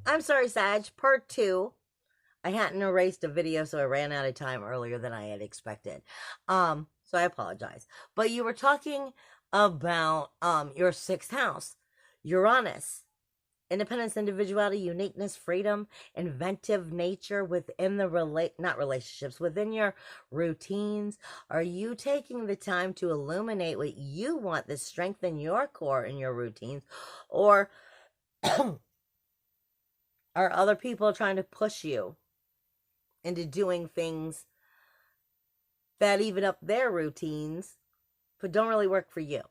I'm sorry, Sag. Part 2. I hadn't erased a video, so I ran out of time earlier than I had expected. So I apologize. But you were talking about your 6th house, Uranus. Independence, individuality, uniqueness, freedom, inventive nature within the not relationships, within your routines. Are you taking the time to illuminate what you want to strengthen your core in your routines? Or are other people trying to push you into doing things that even up their routines but don't really work for you?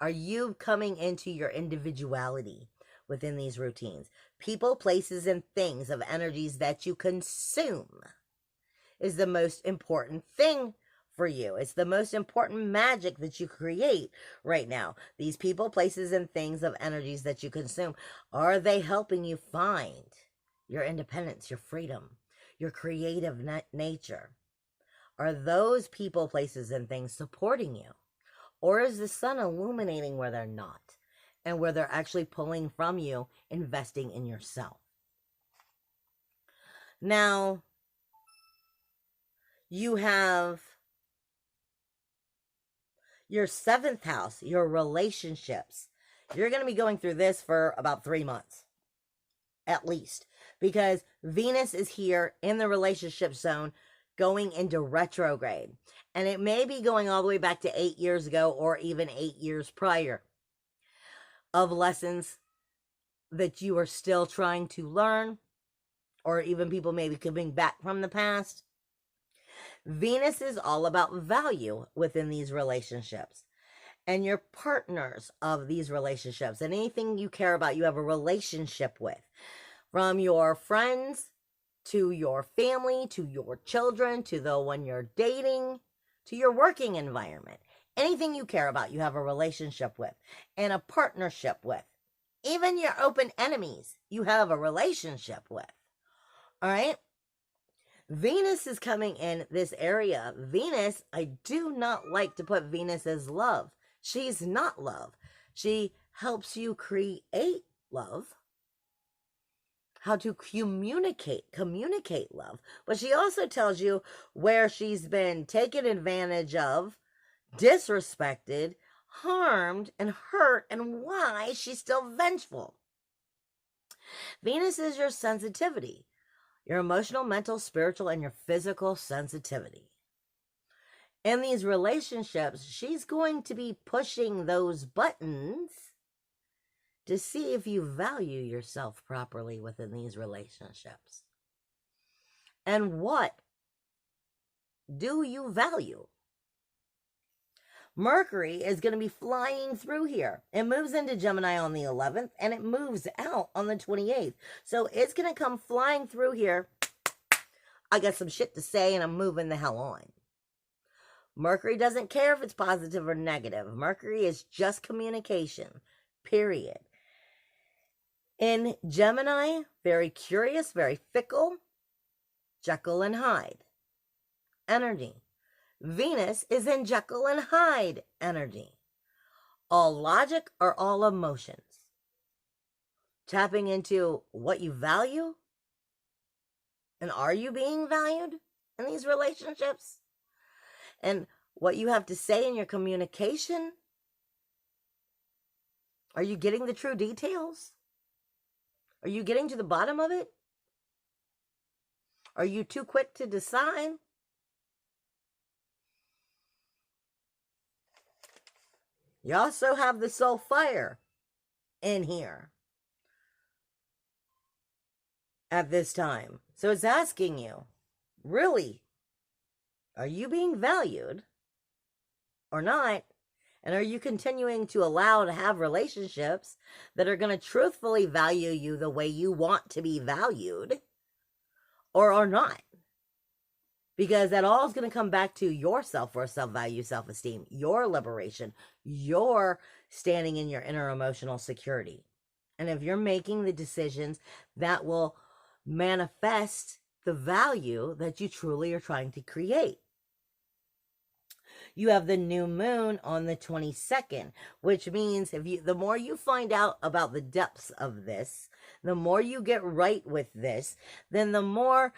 Are you coming into your individuality within these routines? People, places, and things of energies that you consume is the most important thing for you. It's the most important magic that you create right now. These people, places, and things of energies that you consume, are they helping you find your independence, your freedom, your creative nature? Are those people, places, and things supporting you? Or is the sun illuminating where they're not, and where they're actually pulling from you, investing in yourself? Now, you have your 7th house, your relationships. You're going to be going through this for about 3 months, at least, because Venus is here in the relationship zone, going into retrograde. And it may be going all the way back to 8 years ago, or even 8 years prior, of lessons that you are still trying to learn, or even people maybe coming back from the past. Venus is all about value within these relationships, and your partners of these relationships, and anything you care about, you have a relationship with, from your friends to your family, to your children, to the one you're dating, to your working environment. Anything you care about, you have a relationship with and a partnership with. Even your open enemies, you have a relationship with. All right? Venus is coming in this area. Venus, I do not like to put Venus as love. She's not love. She helps you create love, how to communicate love. But she also tells you where she's been taken advantage of, disrespected, harmed, and hurt, and why she's still vengeful. Venus is your sensitivity, your emotional, mental, spiritual, and your physical sensitivity. In these relationships, she's going to be pushing those buttons to see if you value yourself properly within these relationships. And what do you value? Mercury is going to be flying through here. It moves into Gemini on the 11th, and it moves out on the 28th. So it's going to come flying through here. I got some shit to say, and I'm moving the hell on. Mercury doesn't care if it's positive or negative. Mercury is just communication, period. In Gemini, very curious, very fickle, Jekyll and Hyde energy. Venus is in Jekyll and Hyde energy. All logic or all emotions. Tapping into what you value. And are you being valued in these relationships? And what you have to say in your communication. Are you getting the true details? Are you getting to the bottom of it? Are you too quick to decide? You also have the soul fire in here at this time. So it's asking you, really, are you being valued or not? And are you continuing to allow to have relationships that are going to truthfully value you the way you want to be valued, or not? Because that all is going to come back to your self-worth, self-value, self-esteem, your liberation, your standing in your inner emotional security. And if you're making the decisions that will manifest the value that you truly are trying to create. You have the new moon on the 22nd, which means the more you find out about the depths of this, The more you get right with this, then the more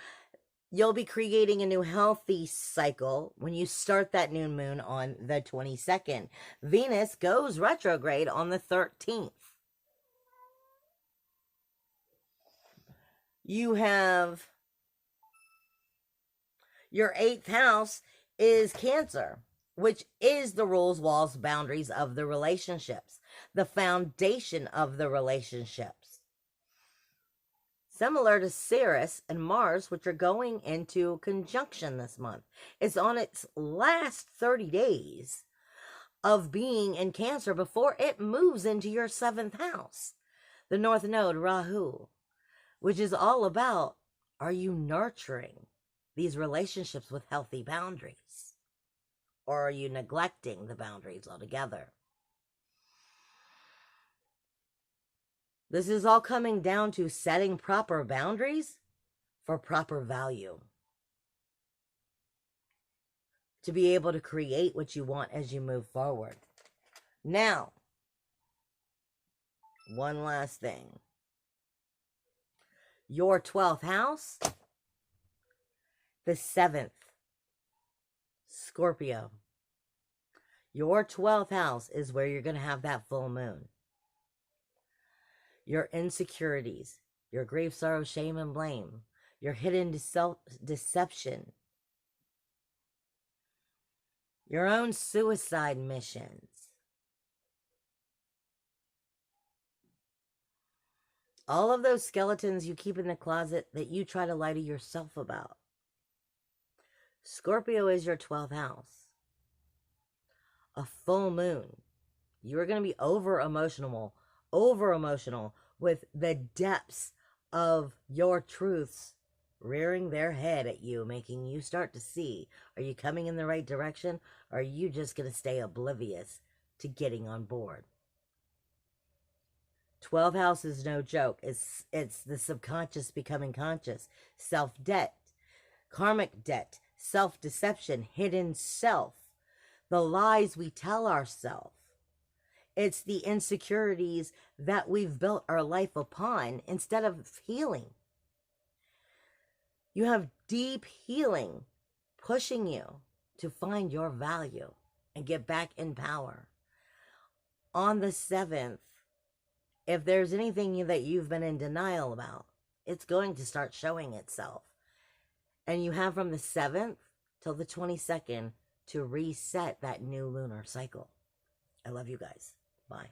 you'll be creating a new healthy cycle when you start that new moon on the 22nd. Venus goes retrograde on the 13th. You have your 8th house is Cancer, which is the rules, walls, boundaries of the relationships, the foundation of the relationships. Similar to Ceres and Mars, which are going into conjunction this month. It's on its last 30 days of being in Cancer before it moves into your 7th house, the North Node, Rahu, which is all about, are you nurturing these relationships with healthy boundaries? Or are you neglecting the boundaries altogether? This is all coming down to setting proper boundaries for proper value. To be able to create what you want as you move forward. Now, one last thing. Your 12th house, the 7th, Scorpio. Your 12th house is where you're going to have that full moon. Your insecurities, your grief, sorrow, shame, and blame, your hidden deception, your own suicide missions, all of those skeletons you keep in the closet that you try to lie to yourself about. Scorpio is your 12th house. A full moon. You're going to be over emotional with the depths of your truths rearing their head at you, making you start to see, are you coming in the right direction? Or are you just going to stay oblivious to getting on board? 12th house is no joke. It's the subconscious becoming conscious. Self-debt, karmic debt, self-deception, hidden self, the lies we tell ourselves. It's the insecurities that we've built our life upon instead of healing. You have deep healing pushing you to find your value and get back in power. On the 7th, if there's anything that you've been in denial about, it's going to start showing itself. And you have from the 7th till the 22nd to reset that new lunar cycle. I love you guys. Bye.